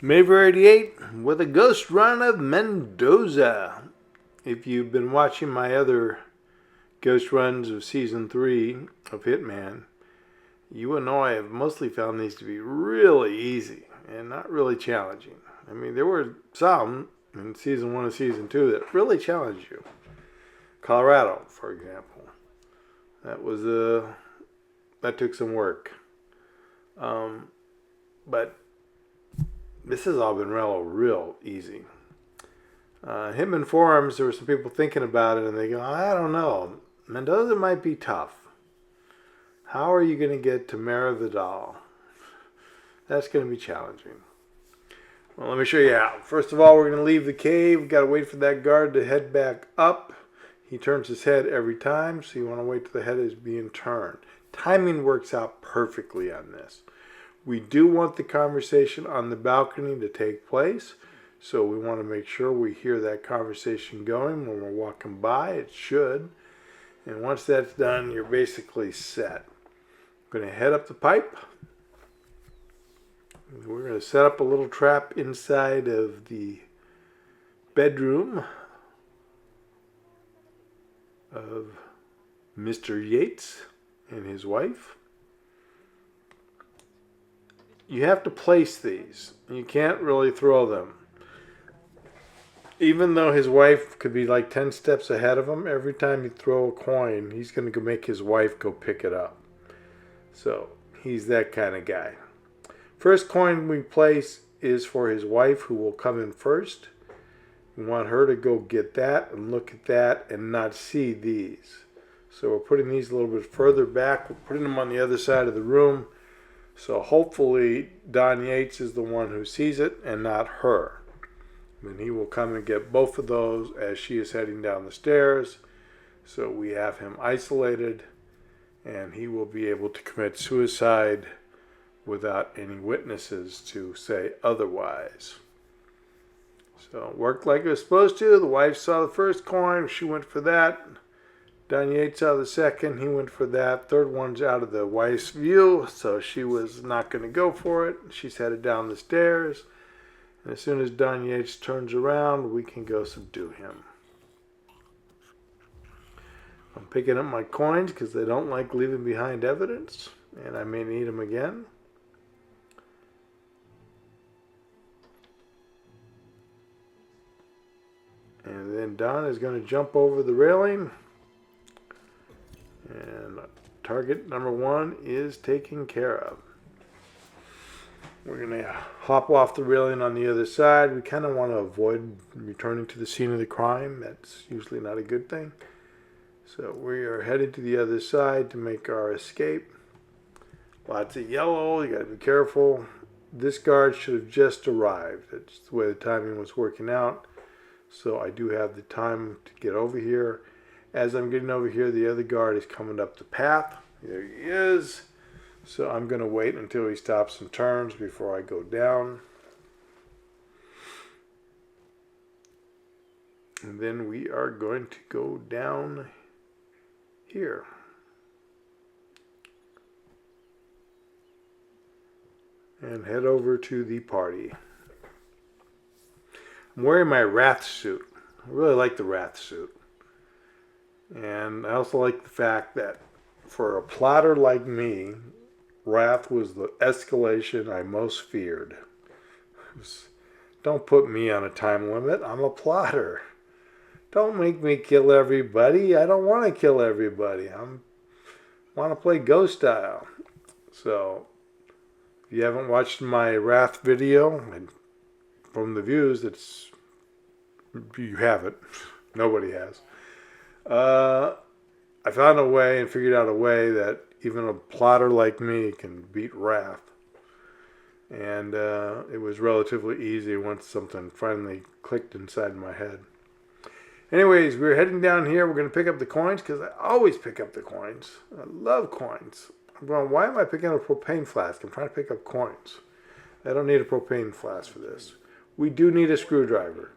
Maver 88 with a ghost run of Mendoza. If you've been watching my other ghost runs of Season 3 of Hitman, you will know I have mostly found these to be really easy and not really challenging. I mean, there were some in Season 1 and Season 2 that really challenged you. Colorado, for example. That took some work. But this has all been real easy. Hitman forums, there were some people thinking about it, and they go, I don't know. Mendoza might be tough. How are you going to get to Mara Vidal? That's going to be challenging. Well, let me show you how. First of all, we're going to leave the cave. We've got to wait for that guard to head back up. He turns his head every time, so you want to wait till the head is being turned. Timing works out perfectly on this. We do want the conversation on the balcony to take place, so we want to make sure we hear that conversation going when we're walking by. It should. And once that's done, you're basically set. I'm going to head up the pipe. We're going to set up a little trap inside of the bedroom of Mr. Yates and his wife. You have to place these. You can't really throw them. Even though his wife could be like 10 steps ahead of him, every time you throw a coin, he's going to make his wife go pick it up. So he's that kind of guy. First coin we place is for his wife, who will come in first. We want her to go get that and look at that and not see these. So we're putting these a little bit further back. We're putting them on the other side of the room. So hopefully Don Yates is the one who sees it and not her. And he will come and get both of those as she is heading down the stairs. So we have him isolated, and he will be able to commit suicide without any witnesses to say otherwise. So it worked like it was supposed to. The wife saw the first coin. She went for that. Don Yates saw the second. He went for that. Third one's out of the wife's view, so she was not going to go for it. She's headed down the stairs. And as soon as Don Yates turns around, we can go subdue him. I'm picking up my coins because they don't like leaving behind evidence, and I may need them again. And then Don is going to jump over the railing. And target number 1 is taken care of. We're going to hop off the railing on the other side. We kind of want to avoid returning to the scene of the crime. That's usually not a good thing. So we are headed to the other side to make our escape. Lots of yellow. You got to be careful. This guard should have just arrived. That's the way the timing was working out. So I do have the time to get over here. As I'm getting over here, the other guard is coming up the path. There he is. So I'm going to wait until he stops and turns before I go down. And then we are going to go down here. And head over to the party. I'm wearing my Wrath suit. I really like the Wrath suit. And I also like the fact that for a plotter like me, Wrath was the escalation I most feared. Don't put me on a time limit. I'm a plotter. Don't make me kill everybody. I don't want to kill everybody. I want to play Ghost style. So, if you haven't watched my Wrath video, and from the views, you haven't. Nobody has. I found a way and figured out a way that even a plotter like me can beat Wrath. And it was relatively easy once something finally clicked inside my head. Anyways, we're heading down here. We're going to pick up the coins because I always pick up the coins. I love coins. I'm going, why am I picking up a propane flask? I'm trying to pick up coins. I don't need a propane flask for this. We do need a screwdriver.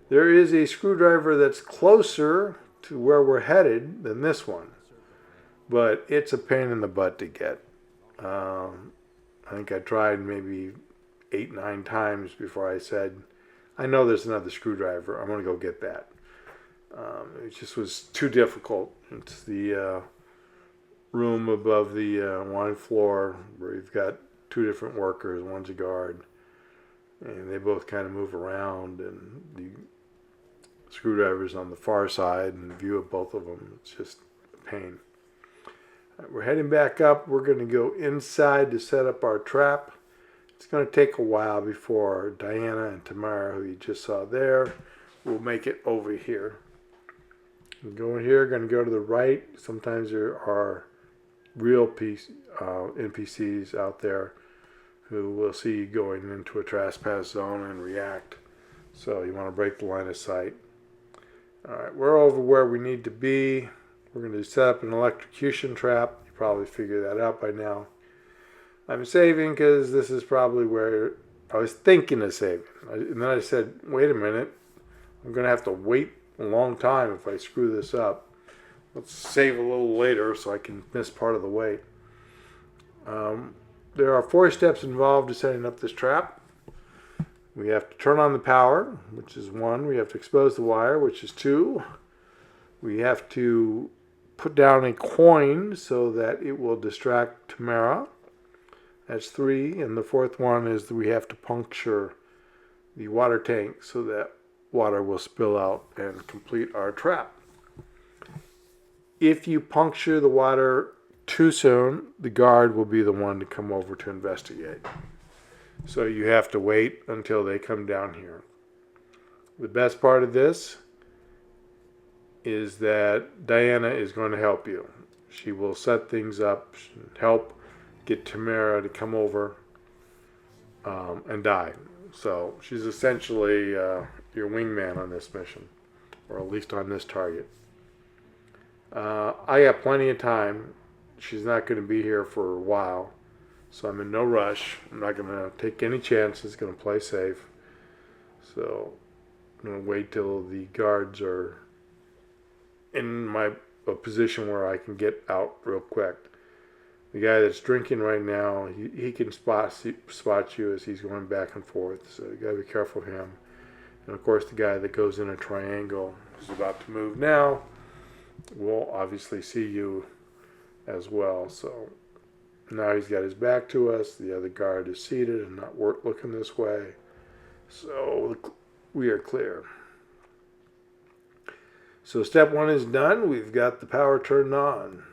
There is a screwdriver that's closer to where we're headed than this one, but it's a pain in the butt to get. I think I tried maybe 8, 9 times before I said, I know there's another screwdriver. I'm going to go get that. It just was too difficult. It's the room above the wine floor where you've got 2 different workers. One's a guard. And they both kind of move around. And the screwdriver's on the far side. And the view of both of them, it's just a pain. All right, we're heading back up. We're going to go inside to set up our trap. It's going to take a while before Diana and Tamara, who you just saw there, will make it over here. Go in here, going to go to the right. Sometimes there are real NPCs out there who will see you going into a trespass zone and react. So you want to break the line of sight. All right, we're over where we need to be. We're going to set up an electrocution trap. You probably figured that out by now. I'm saving because this is probably where I was thinking of saving. And then I said, wait a minute. I'm going to have to wait a long time if I screw this up. Let's save a little later so I can miss part of the wait. There are 4 steps involved to setting up this trap. We have to turn on the power, which is 1. We have to expose the wire, which is 2. We have to put down a coin so that it will distract Tamara. That's 3. And the 4th one is that we have to puncture the water tank so that water will spill out and complete our trap. If you puncture the water too soon, the guard will be the one to come over to investigate. So you have to wait until they come down here. The best part of this is that Diana is going to help you. She will set things up, help get Tamara to come over and die. So she's essentially your wingman on this mission, or at least on this target. I got plenty of time. She's not going to be here for a while, so I'm in no rush. I'm not going to take any chances, going to play safe. So I'm going to wait till the guards are in a position where I can get out real quick. The guy that's drinking right now, he can spot you as he's going back and forth, so you got to be careful of him. And of course the guy that goes in a triangle is about to move now will obviously see you as well. So now he's got his back to us. The other guard is seated and not looking this way. So we are clear. So step 1 is done. We've got the power turned on.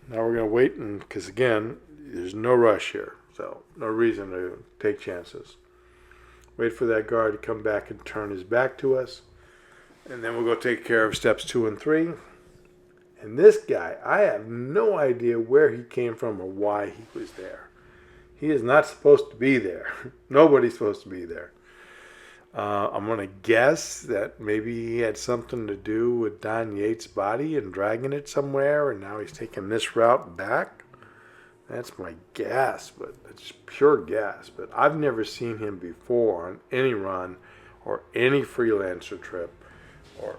Now we're going to wait, because again, there's no rush here. So no reason to take chances. Wait for that guard to come back and turn his back to us. And then we'll go take care of steps 2 and 3. And this guy, I have no idea where he came from or why he was there. He is not supposed to be there. Nobody's supposed to be there. I'm going to guess that maybe he had something to do with Don Yates' body and dragging it somewhere, and now he's taking this route back. That's my guess, but it's pure guess. But I've never seen him before on any run or any freelancer trip, or,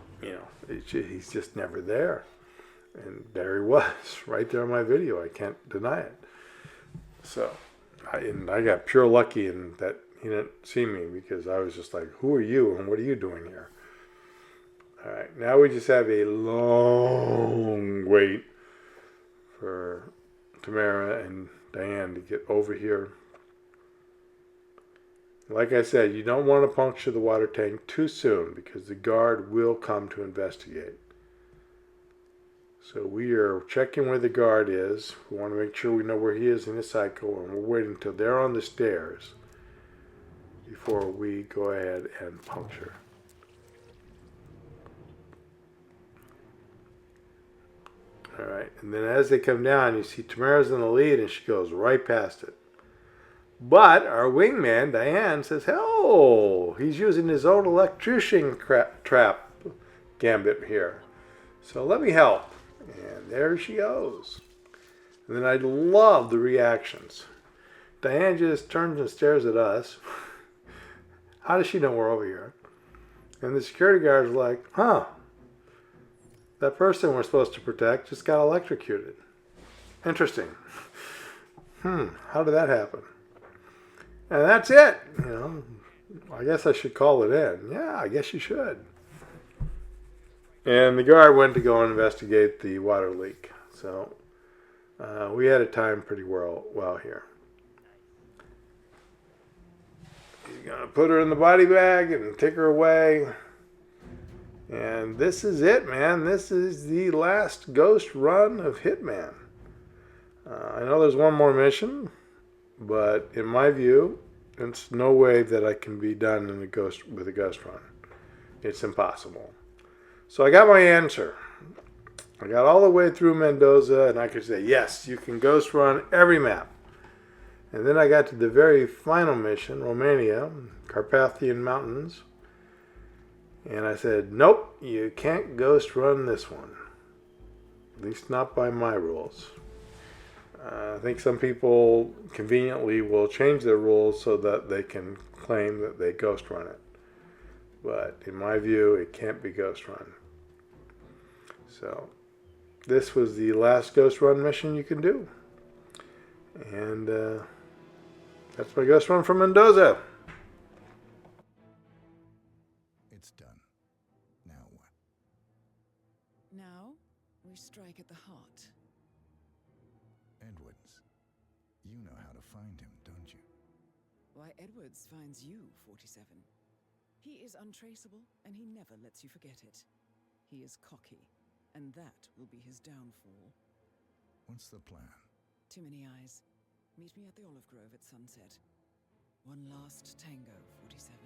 he's just never there. And there he was, right there in my video. I can't deny it. So, I got pure lucky in that he didn't see me, because I was just like, who are you and what are you doing here? All right, now we just have a long wait for Tamara and Diane to get over here. Like I said, you don't want to puncture the water tank too soon, because the guard will come to investigate. So we are checking where the guard is. We want to make sure we know where he is in his cycle, and we're waiting until they're on the stairs before we go ahead and puncture. All right, and then as they come down, you see Tamara's in the lead, and she goes right past it. But our wingman, Diane, says, "Oh, he's using his own electrician trap gambit here. So let me help." And there she goes. And then I love the reactions. Diane just turns and stares at us. How does she know we're over here? And the security guard's like, that person we're supposed to protect just got electrocuted. Interesting. How did that happen? And that's it. I guess I should call it in. Yeah, I guess you should. And the guard went to go investigate the water leak. So we had a time pretty well here. He's going to put her in the body bag and take her away. And this is it, man. This is the last ghost run of Hitman. I know there's one more mission, but in my view, it's no way that I can be done with a ghost run. It's impossible. So I got my answer. I got all the way through Mendoza, and I could say, yes, you can ghost run every map. And then I got to the very final mission, Romania, Carpathian Mountains. And I said, nope, you can't ghost run this one. At least not by my rules. I think some people conveniently will change their rules so that they can claim that they ghost run it. But in my view, it can't be ghost run. So this was the last ghost run mission you can do. And that's my ghost run from Mendoza. It's done. Now what? Now, we strike at the heart. Edwards. You know how to find him, don't you? Why, Edwards finds you, 47. He is untraceable, and he never lets you forget it. He is cocky, and that will be his downfall. What's the plan? Too many eyes. Meet me at the Olive Grove at sunset. One last tango, 47.